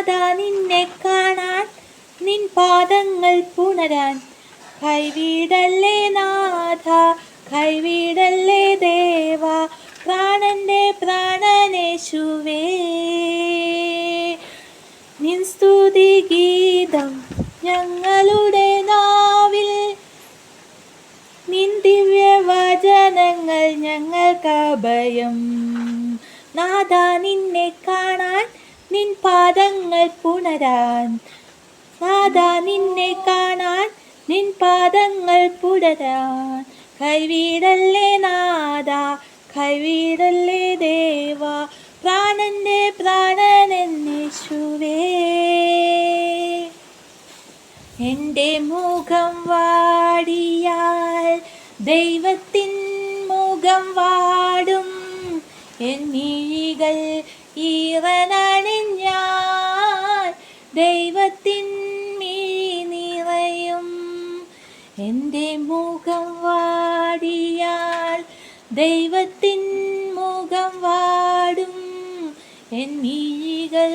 നാഥാ നിന്നെ കാണാൻ നിൻ പാദങ്ങൾ പുണരാൻ കൈവിടല്ലേ നാഥ കൈവിടല്ലേ ദേവാ പ്രാണന്റെ പ്രാണനേശുവേ നിൻ സ്തുതി ഗീതം ഞങ്ങളുടെ നാവിൽ നിൻ ദിവ്യവചനങ്ങൾ ഞങ്ങൾക്കഭയം നാഥാ നിന്നെ കാണാൻ നിൻ പാദങ്ങൾ പുണരാൻ നാഥാ നിന്നെ കാണാൻ നിൻ പാദങ്ങൾ പുണരാൻ കൈവിടല്ലേ നാഥാ കൈവിടല്ലേ ദേവാ പ്രാണന്റെ പ്രാണനേശുവേ എൻ്റെ മുഖം വാടിയാൽ ദൈവത്തിൻ മുഖം വാടും എൻ മിഴികൾ ഈറനണിഞ്ഞാൽ ദൈവത്തിൻ മിഴി നിറയും എൻ്റെ മുഖം വാടിയാൽ ദൈവത്തിൻ മുഖം വാടും എൻ മിഴികൾ